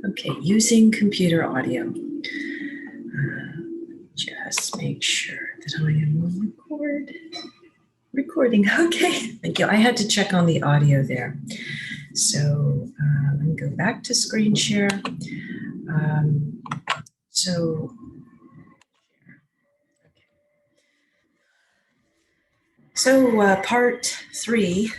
Okay, using computer audio. Just make sure that I am on recording. Okay, thank you. I had to check on the audio there. So let me go back to screen share. Part 3.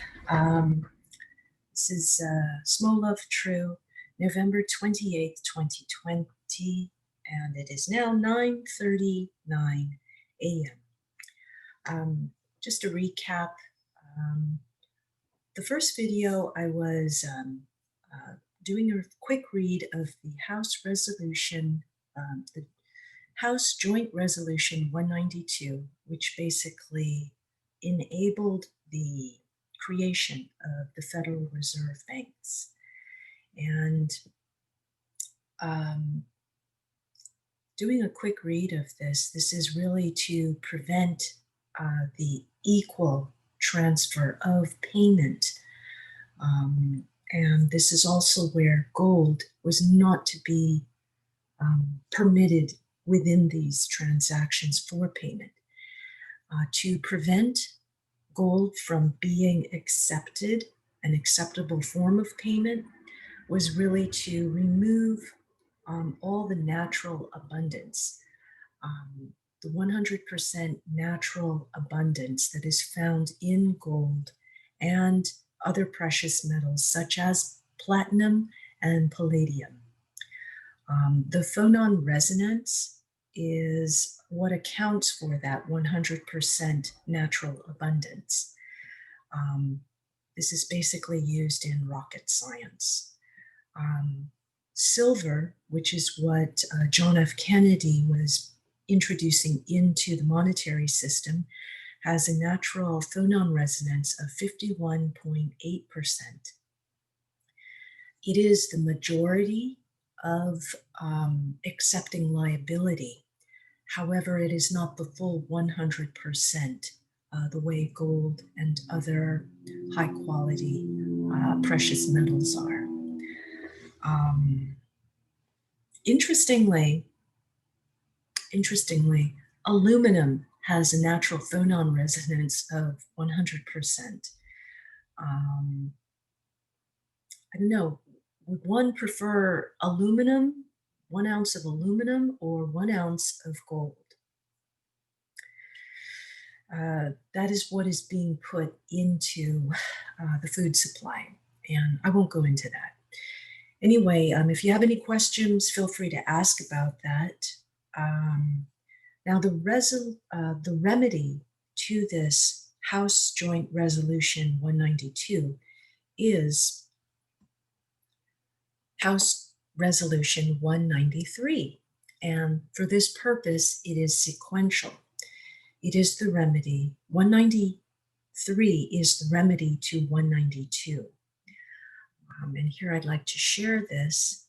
This is Small Love True, November 28th, 2020, and it is now 9:39 a.m. Just to recap, the first video I was doing a quick read of the House Resolution, the House Joint Resolution 192, which basically enabled the creation of the Federal Reserve Banks. And doing a quick read of this is really to prevent the equal transfer of payment. And this is also where gold was not to be permitted within these transactions for payment. To prevent gold from being accepted, an acceptable form of payment, was really to remove all the natural abundance, the 100% natural abundance that is found in gold and other precious metals such as platinum and palladium. The phonon resonance is what accounts for that 100% natural abundance. This is basically used in rocket science. Silver, which is what John F. Kennedy was introducing into the monetary system, has a natural phonon resonance of 51.8%. It is the majority of accepting liability. However, it is not the full 100%, the way gold and other high quality precious metals are. Interestingly, aluminum has a natural phonon resonance of 100%. I don't know, would one prefer aluminum, 1 ounce of aluminum, or 1 ounce of gold? That is what is being put into the food supply, and I won't go into that. Anyway, if you have any questions, feel free to ask about that. Now, the remedy to this House Joint Resolution 192 is House Resolution 193. And for this purpose, it is sequential. It is the remedy. 193 is the remedy to 192. And here I'd like to share this.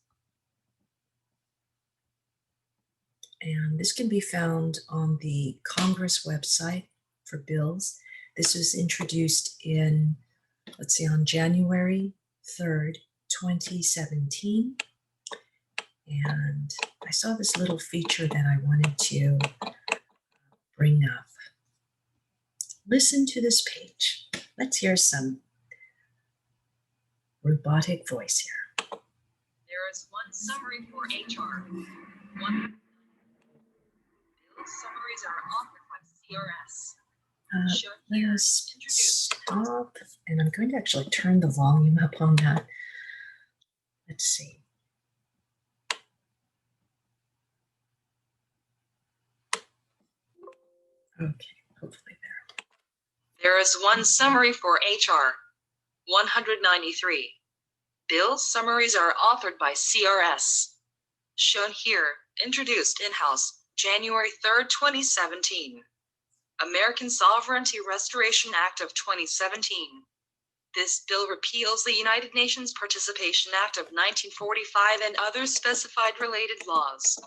And this can be found on the Congress website for bills. This was introduced in, on January 3rd, 2017. And I saw this little feature that I wanted to bring up. Listen to this page. Let's hear some robotic voice here. There is one summary for HR. One summaries are offered by c0rrect. Let us stop, and I'm going to actually turn the volume up on that. Let's see. Okay, hopefully there. There is one summary for HR 193. Bill summaries are authored by c0rrect. Shown here, introduced in-house, January 3rd, 2017. American Sovereignty Restoration Act of 2017. This bill repeals the United Nations Participation Act of 1945 and other specified related laws.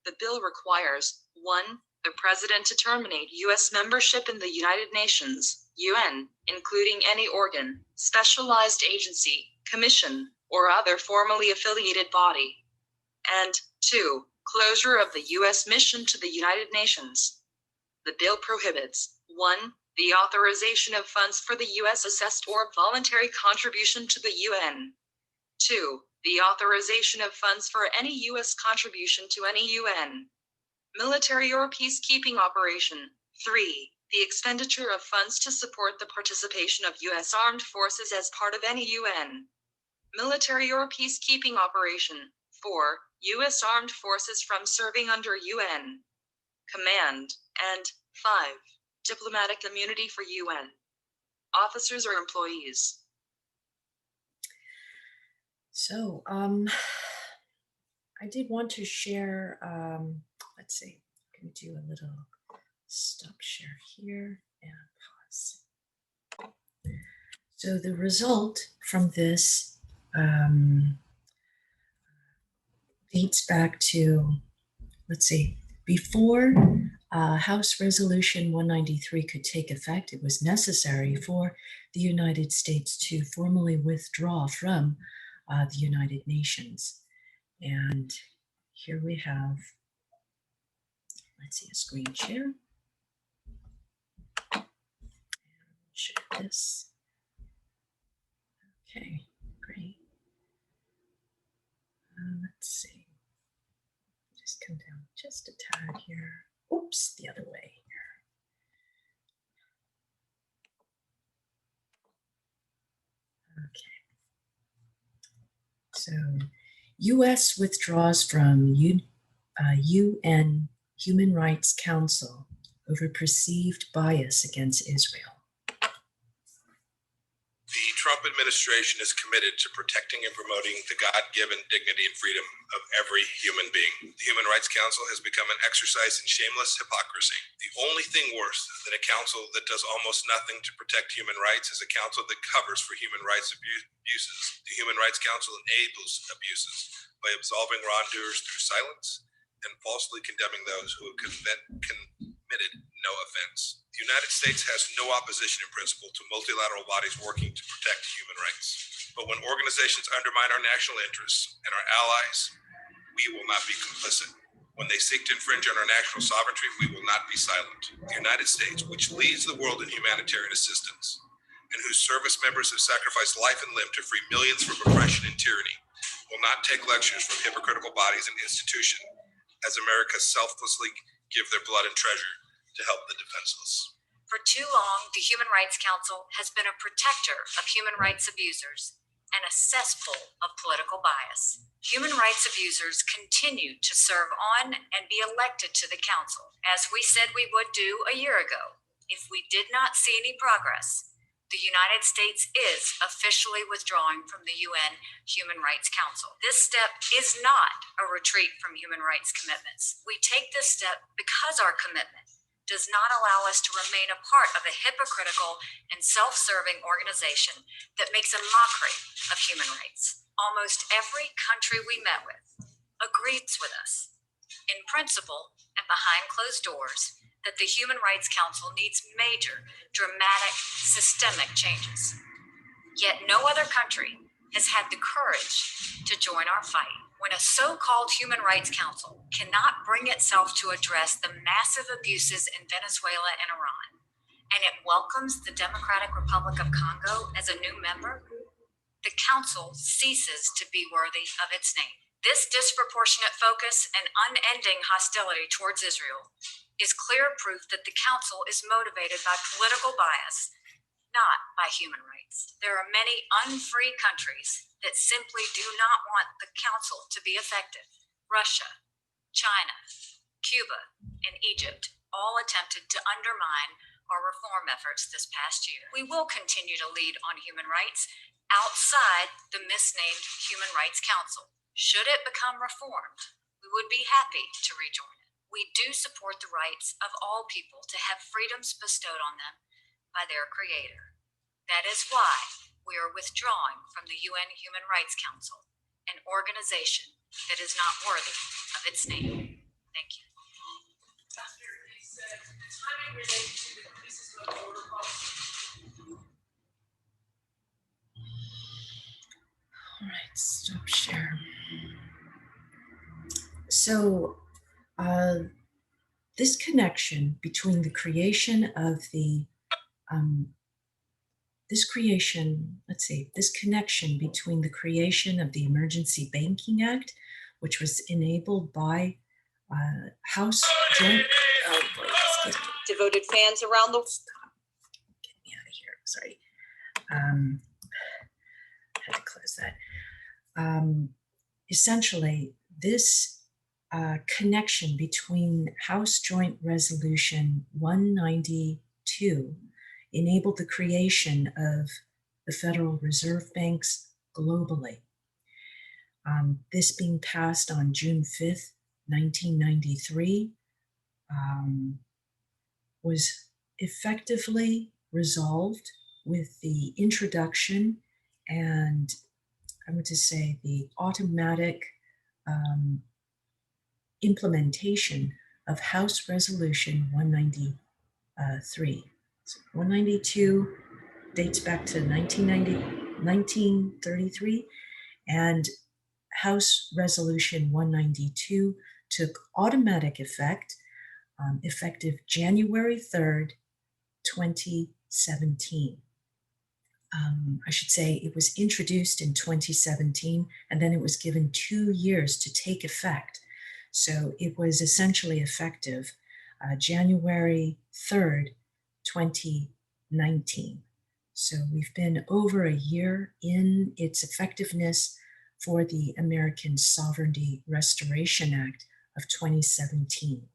The bill requires 1. The President to terminate U.S. membership in the United Nations, UN, including any organ, specialized agency, commission, or other formally affiliated body. And 2. Closure of the U.S. mission to the United Nations. The bill prohibits 1. The authorization of funds for the U.S. assessed or voluntary contribution to the UN. 2. The authorization of funds for any U.S. contribution to any UN military or peacekeeping operation. 3. The expenditure of funds to support the participation of U.S. armed forces as part of any UN military or peacekeeping operation. 4. U.S. armed forces from serving under UN command. And 5. Diplomatic immunity for UN officers or employees. So, I did want to share, let's see, I'm going to do a little stop share here and pause. So the result from this dates back to, let's see, before House Resolution 193 could take effect, it was necessary for the United States to formally withdraw from the United Nations. And here we have, let's see, a screen share. Share this. Okay, great. Let's see. Just come down just a tad here. Oops, the other way here. Okay. So, U.S. withdraws from UN Human Rights Council over perceived bias against Israel. The Trump administration is committed to protecting and promoting the God-given dignity and freedom of every human being. The Human Rights Council has become an exercise in shameless hypocrisy. The only thing worse than a council that does almost nothing to protect human rights is a council that covers for human rights abuses. The Human Rights Council enables abuses by absolving wrongdoers through silence and falsely condemning those who have committed no offense. The United States has no opposition in principle to multilateral bodies working to protect human rights. But when organizations undermine our national interests and our allies, we will not be complicit. When they seek to infringe on our national sovereignty, we will not be silent. The United States, which leads the world in humanitarian assistance, and whose service members have sacrificed life and limb to free millions from oppression and tyranny, will not take lectures from hypocritical bodies and institutions as America selflessly give their blood and treasure to help the defenseless. For too long, the Human Rights Council has been a protector of human rights abusers and a cesspool of political bias. Human rights abusers continue to serve on and be elected to the council, as we said we would do a year ago. If we did not see any progress, the United States is officially withdrawing from the UN Human Rights Council. This step is not a retreat from human rights commitments. We take this step because our commitment does not allow us to remain a part of a hypocritical and self-serving organization that makes a mockery of human rights. Almost every country we met with agrees with us, in principle and behind closed doors, that the Human Rights Council needs major, dramatic, systemic changes. Yet no other country has had the courage to join our fight. When a so-called Human Rights Council cannot bring itself to address the massive abuses in Venezuela and Iran, and it welcomes the Democratic Republic of Congo as a new member, the Council ceases to be worthy of its name. This disproportionate focus and unending hostility towards Israel is clear proof that the Council is motivated by political bias, not by human rights. There are many unfree countries that simply do not want the Council to be effective. Russia, China, Cuba, and Egypt all attempted to undermine our reform efforts this past year. We will continue to lead on human rights outside the misnamed Human Rights Council. Should it become reformed, we would be happy to rejoin it. We do support the rights of all people to have freedoms bestowed on them by their Creator. That is why we are withdrawing from the UN Human Rights Council, an organization that is not worthy of its name. Thank you. All right, stop share. So this connection between the creation of the this connection between the creation of the Emergency Banking Act, which was enabled by House Joint. Oh boy, excuse me. Devoted fans around the Stop. Get me out of here. Sorry. I had to close that. Essentially, this connection between House Joint Resolution 192 enabled the creation of the Federal Reserve Banks globally. This being passed on June 5th, 1993, was effectively resolved with the introduction and I would just say the automatic implementation of House Resolution 193. So 192 dates back to 1933, and House Resolution 192 took automatic effect, effective January 3rd, 2017. I should say it was introduced in 2017, and then it was given 2 years to take effect. So it was essentially effective January 3rd, 2019. So we've been over a year in its effectiveness for the American Sovereignty Restoration Act of 2017.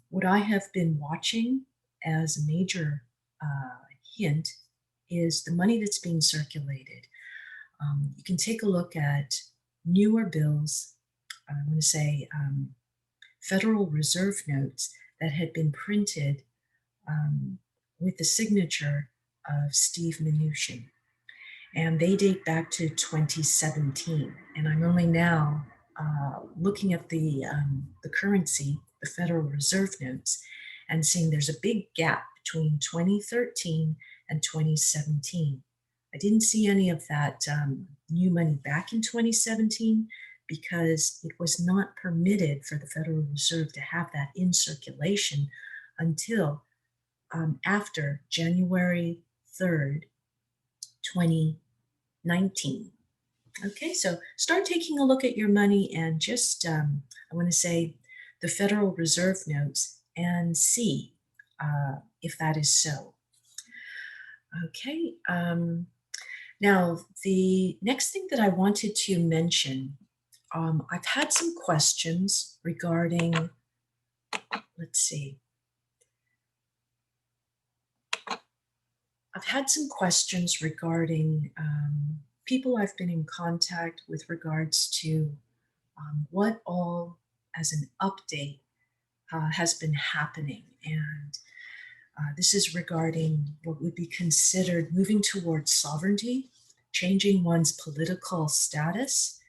What I have been watching as a major hint is the money that's being circulated. You can take a look at newer bills, I'm going to say Federal Reserve notes that had been printed with the signature of Steve Mnuchin. And they date back to 2017. And I'm only now looking at the currency, the Federal Reserve notes, and seeing there's a big gap between 2013 and 2017. I didn't see any of that new money back in 2017 because it was not permitted for the Federal Reserve to have that in circulation until after January 3rd, 2019. Okay, so start taking a look at your money and just, I want to say, the Federal Reserve notes and see if that is so. Okay, now the next thing that I wanted to mention, I've had some questions regarding, let's see. I've had some questions regarding people I've been in contact with regards to what all as an update has been happening. And this is regarding what would be considered moving towards sovereignty, changing one's political status.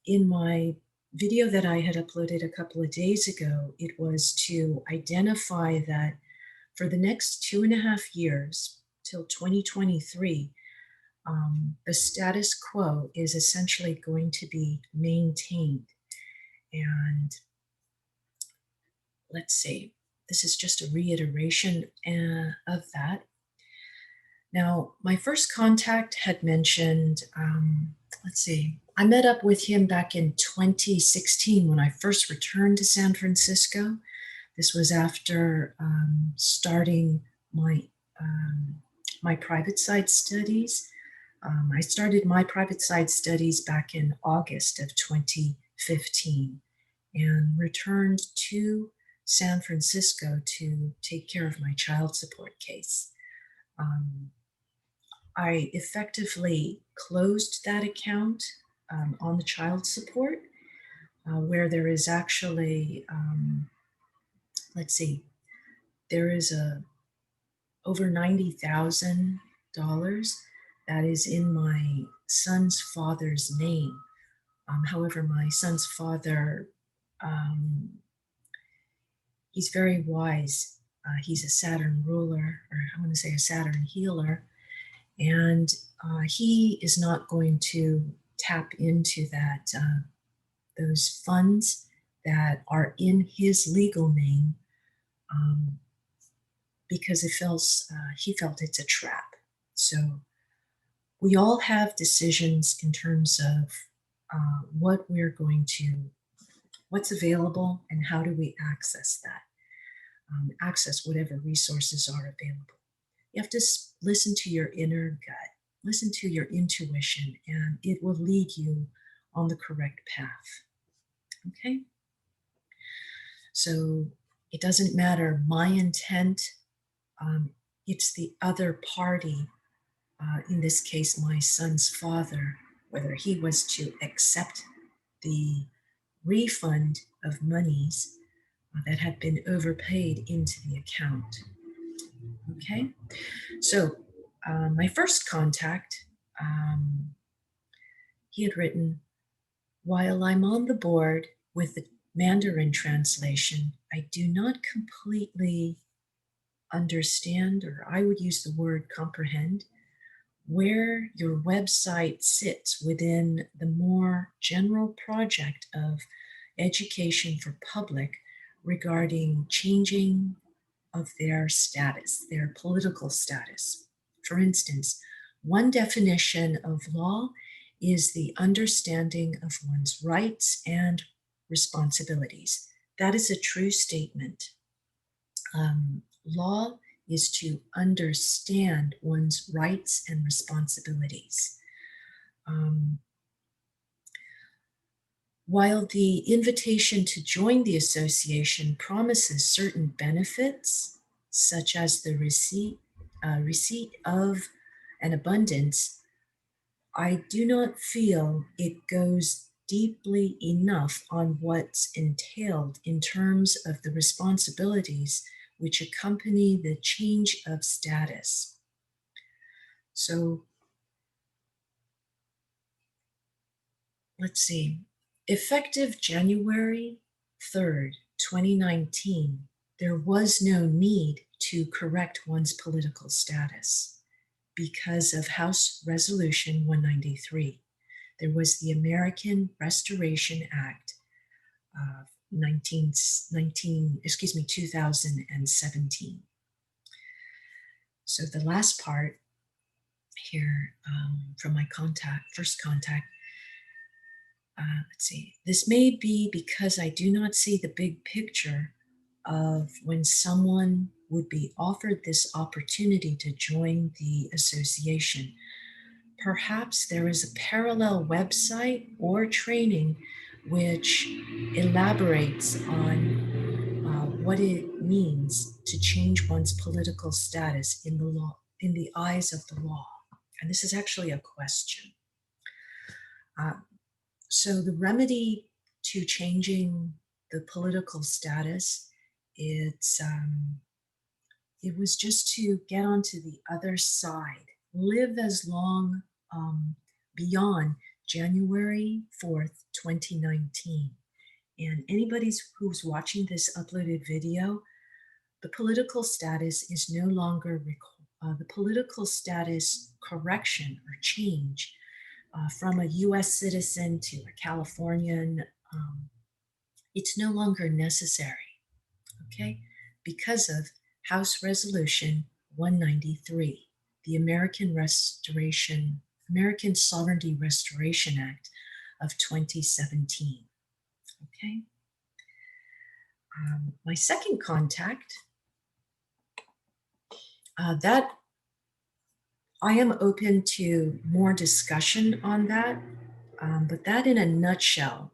In my video that I had uploaded a couple of days ago, it was to identify that for the next 2.5 years, till 2023, the status quo is essentially going to be maintained. And let's see, this is just a reiteration of that. Now, my first contact had mentioned, let's see, I met up with him back in 2016 when I first returned to San Francisco. This was after starting my my private side studies. I started my private side studies back in August of 2015 and returned to San Francisco to take care of my child support case. I effectively closed that account on the child support, where there is actually, let's see, there is over $90,000 that is in my son's father's name. However, my son's father, he's very wise. He's a Saturn ruler, or I want to say a Saturn healer. And he is not going to tap into that those funds that are in his legal name because he felt it's a trap. So we all have decisions in terms of what's available and how do we access that, access whatever resources are available. You have to listen to your inner gut, listen to your intuition, and it will lead you on the correct path. Okay? So it doesn't matter my intent, it's the other party, in this case, my son's father, whether he was to accept the refund of monies that had been overpaid into the account. Okay? So my first contact, he had written, while I'm on the board with the Mandarin translation, I do not completely understand, or I would use the word comprehend, where your website sits within the more general project of education for public regarding changing of their status, their political status. For instance, one definition of law is the understanding of one's rights and responsibilities. That is a true statement. Law is to understand one's rights and responsibilities. While the invitation to join the association promises certain benefits, such as the receipt of an abundance, I do not feel it goes deeply enough on what's entailed in terms of the responsibilities which accompany the change of status. So let's see. Effective January 3rd, 2019, there was no need to correct one's political status because of House Resolution 193. There was the American Restoration Act of 2017. So the last part here from my first contact, let's see. This may be because I do not see the big picture of when someone would be offered this opportunity to join the association. Perhaps there is a parallel website or training which elaborates on what it means to change one's political status in the law, in the eyes of the law. And this is actually a question. So the remedy to changing the political status, it was just to get onto the other side, live as long beyond January 4th, 2019. And anybody who's watching this uploaded video, the political status is no longer, the political status correction or change from a US citizen to a Californian, it's no longer necessary, okay? Because of House Resolution 193, the American Sovereignty Restoration Act of 2017, okay? My second contact, that I am open to more discussion on that, but that in a nutshell,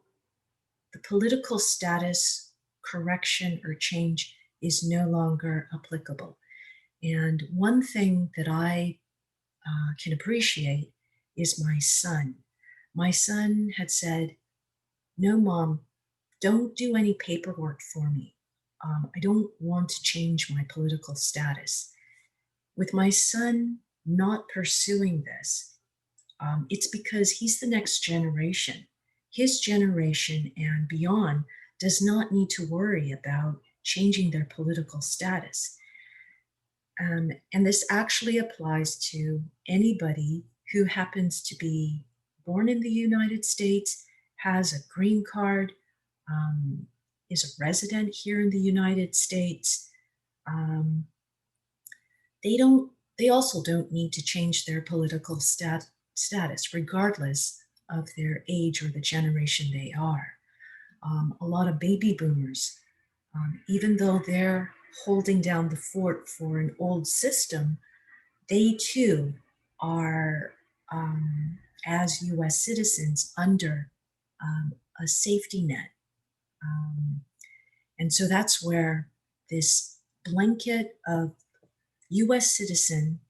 the political status correction or change is no longer applicable. And one thing that I can appreciate is my son. My son had said, no, Mom, don't do any paperwork for me. I don't want to change my political status. With my son not pursuing this, it's because he's the next generation. His generation and beyond does not need to worry about changing their political status. And this actually applies to anybody who happens to be born in the United States, has a green card, is a resident here in the United States, they also don't need to change their political status, regardless of their age or the generation they are. A lot of baby boomers, even though they're holding down the fort for an old system, they too are, as US citizens, under a safety net. And so that's where this blanket of US citizen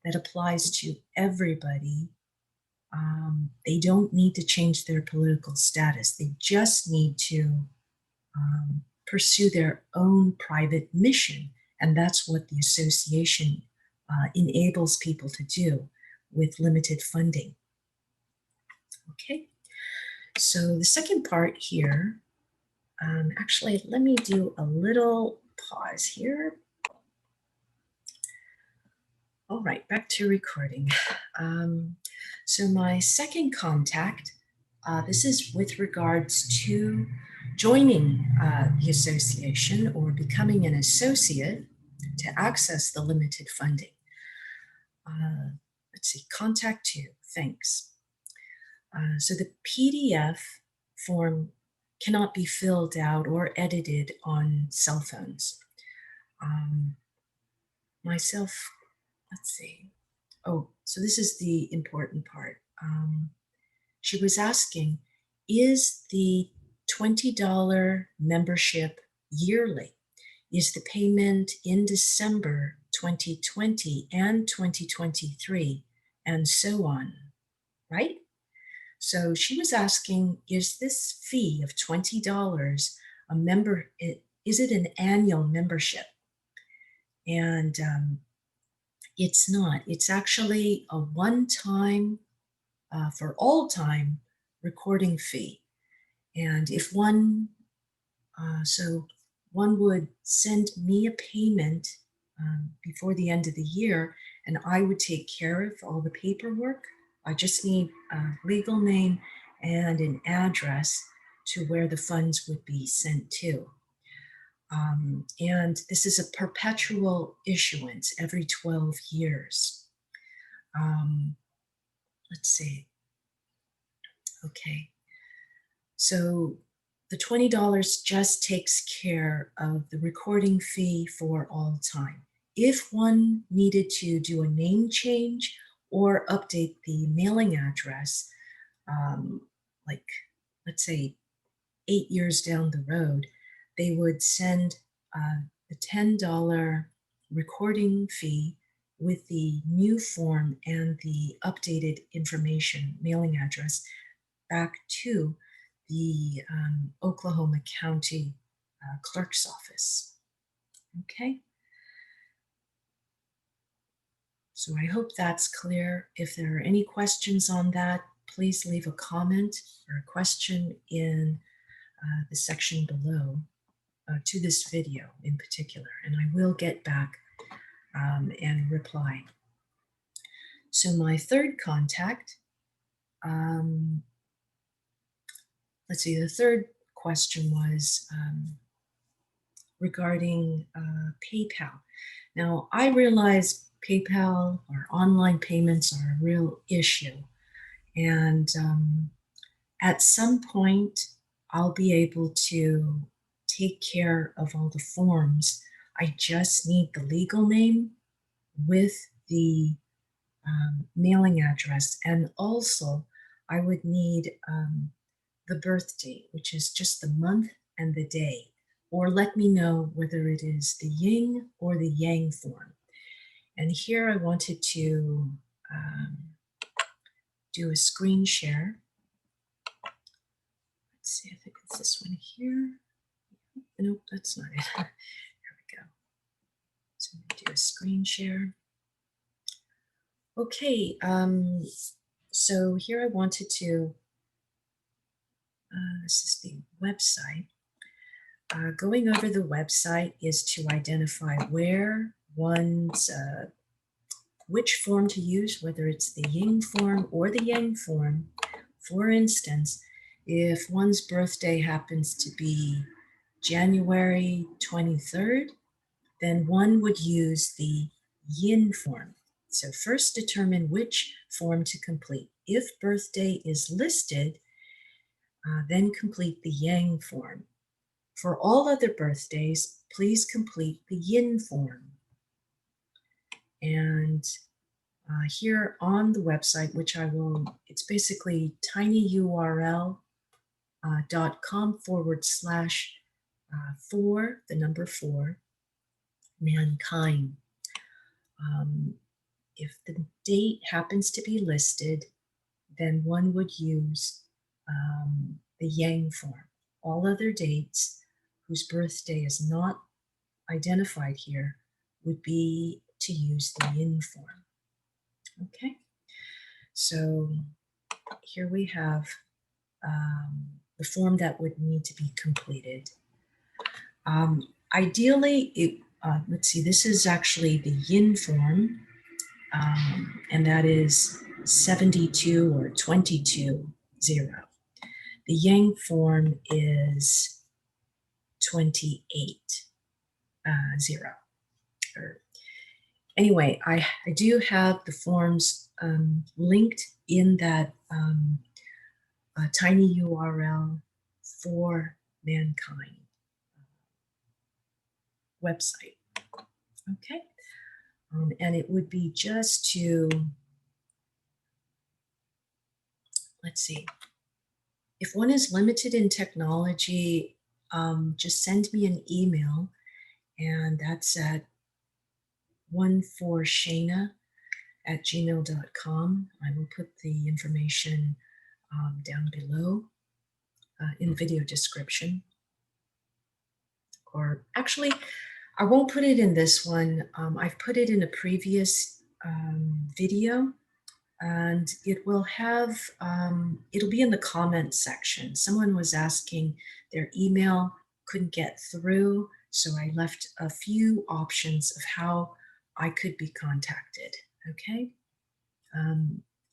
that applies to everybody, they don't need to change their political status. They just need to pursue their own private mission. And that's what the association enables people to do with limited funding. Okay, so the second part here, actually, let me do a little pause here. All right, back to recording. So my second contact, this is with regards to joining the association or becoming an associate to access the limited funding. Let's see, contact 2, thanks. So the PDF form cannot be filled out or edited on cell phones. Let's see. Oh, so this is the important part. She was asking, is the $20 membership yearly? Is the payment in December 2020 and 2023 and so on, right? So she was asking, is this fee of $20 a member, is it an annual membership? And it's not. It's actually a one-time, for all time, recording fee. And if one would send me a payment before the end of the year, and I would take care of all the paperwork. I just need a legal name and an address to where the funds would be sent to. And this is a perpetual issuance every 12 years. Let's see. Okay. So the $20 just takes care of the recording fee for all time. If one needed to do a name change or update the mailing address, like let's say 8 years down the road, they would send the $10 recording fee with the new form and the updated information, mailing address, back to the Oklahoma County Clerk's Office. Okay. So I hope that's clear. If there are any questions on that, please leave a comment or a question in the section below to this video in particular, and I will get back and reply. So my third contact, let's see, the third question was regarding PayPal. Now, I realize PayPal or online payments are a real issue, and at some point, I'll be able to take care of all the forms. I just need the legal name with the mailing address, and also I would need the birth date, which is just the month and the day, or let me know whether it is the yin or the yang form. And here I wanted to do a screen share. Let's see, I think it's this one here. Nope, that's not it. Here we go. So I'm going to do a screen share. Okay, so here I wanted to, this is the website. Going over the website is to identify where one's which form to use, whether it's the yin form or the yang form. For instance, if one's birthday happens to be January 23rd, then one would use the yin form. So first determine which form to complete. If birthday is listed, then complete the yang form. For all other birthdays, please complete the yin form. And here on the website, which I will, it's basically tinyurl.com/4, the number 4, mankind. If the date happens to be listed, then one would use the yang form. All other dates whose birthday is not identified here would be to use the yin form. Okay, so here we have the form that would need to be completed. Ideally, let's see, this is actually the yin form, and that is 72 or 22, 0. The yang form is 28, 0. Anyway, I do have the forms linked in that tiny URL for mankind website. Okay, and it would be just to, let's see, if one is limited in technology, just send me an email, and that's at 14shana@gmail.com. I will put the information down below in the video description. Or actually, I won't put it in this one. I've put it in a previous video, and it will have, it'll be in the comment section. Someone was asking, their email couldn't get through, so I left a few options of how I could be contacted. Okay,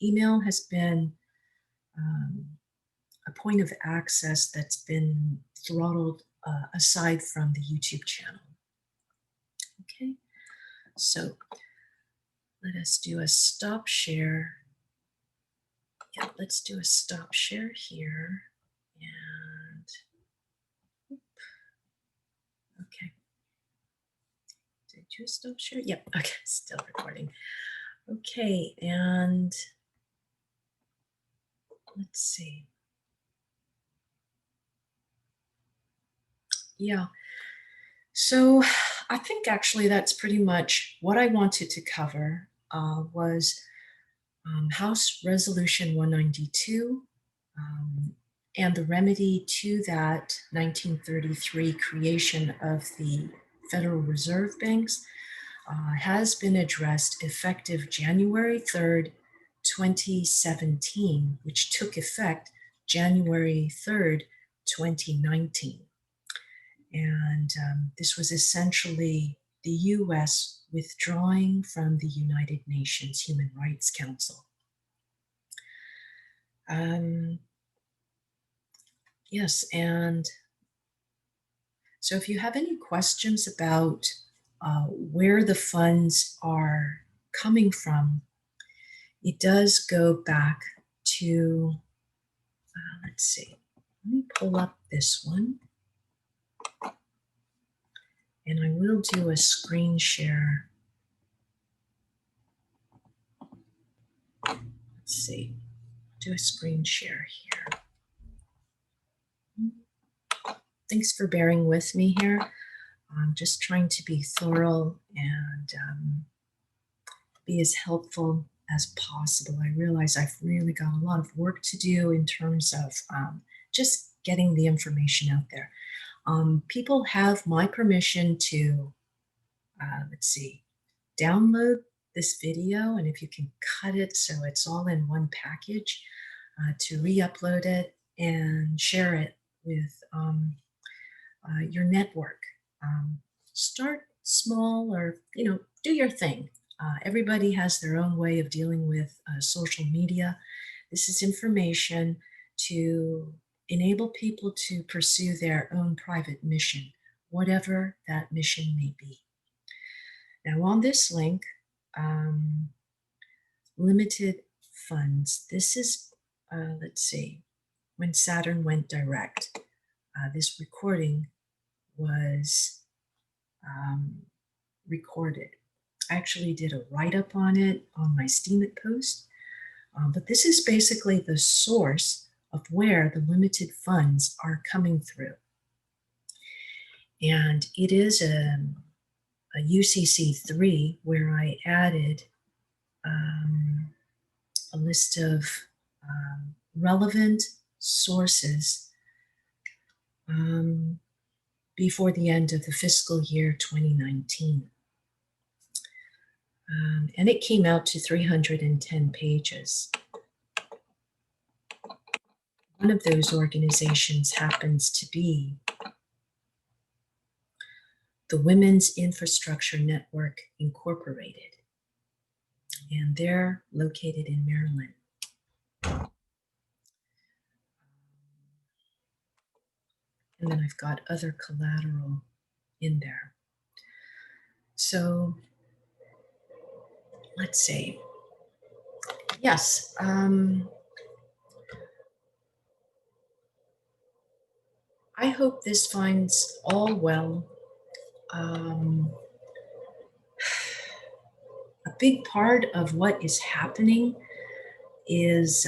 email has been a point of access that's been throttled aside from the YouTube channel. Okay, so let us do a stop share. Yeah, let's do a stop share here. And okay, did you stop share? Yep, okay, still recording. Okay, and let's see. Yeah, so I think actually that's pretty much what I wanted to cover was House Resolution 192 and the remedy to that 1933 creation of the Federal Reserve Banks has been addressed effective January 3rd, 2017, which took effect January 3rd, 2019. And this was essentially the US withdrawing from the United Nations Human Rights Council. Yes, and so if you have any questions about where the funds are coming from, it does go back to, let's see, let me pull up this one. And I will do a screen share. Let's see, do a screen share here. Thanks for bearing with me here. I'm just trying to be thorough and be as helpful as possible. I realize I've really got a lot of work to do in terms of just getting the information out there. People have my permission to, let's see, download this video, and if you can cut it so it's all in one package, to re-upload it and share it with your network. Start small, or do your thing. Everybody has their own way of dealing with social media. This is information to enable people to pursue their own private mission, whatever that mission may be. Now on this link, limited funds. This is, let's see, when Saturn went direct. This recording was recorded. I actually did a write-up on it on my Steemit post, but this is basically the source of where the limited funds are coming through. And it is a UCC 3 where I added a list of relevant sources before the end of the fiscal year 2019. And it came out to 310 pages. One of those organizations happens to be the Women's Infrastructure Network Incorporated, and they're located in Maryland. And then I've got other collateral in there. So let's see. Yes. I hope this finds all well. A big part of what is happening is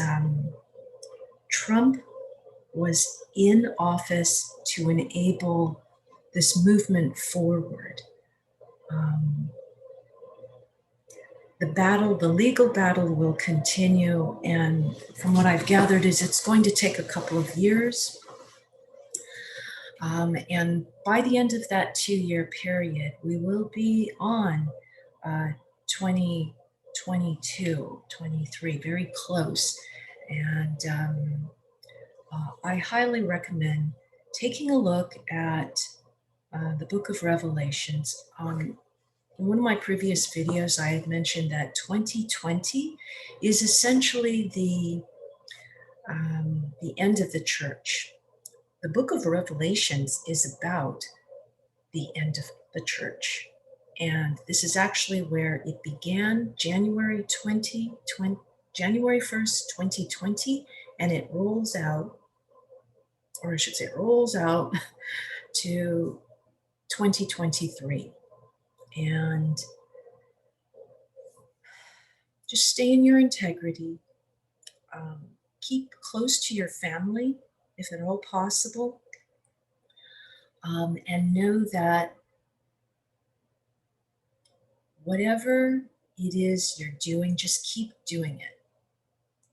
Trump was in office to enable this movement forward. The legal battle will continue, and from what I've gathered is it's going to take a couple of years. And by the end of that 2-year period, we will be on 2022, 23, very close. And I highly recommend taking a look at the book of Revelations. In one of my previous videos, I had mentioned that 2020 is essentially the end of the church. The book of Revelations is about the end of the church. And this is actually where it began, January 1st, 2020, and it rolls out, or I should say it rolls out to 2023. And just stay in your integrity. Keep close to your family, if at all possible. And know that whatever it is you're doing, just keep doing it.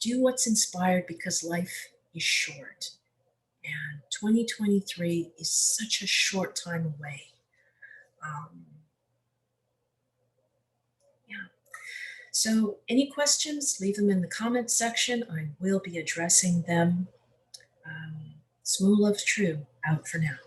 Do what's inspired, because life is short. And 2023 is such a short time away. So any questions, leave them in the comments section. I will be addressing them. Smooth Love True, out for now.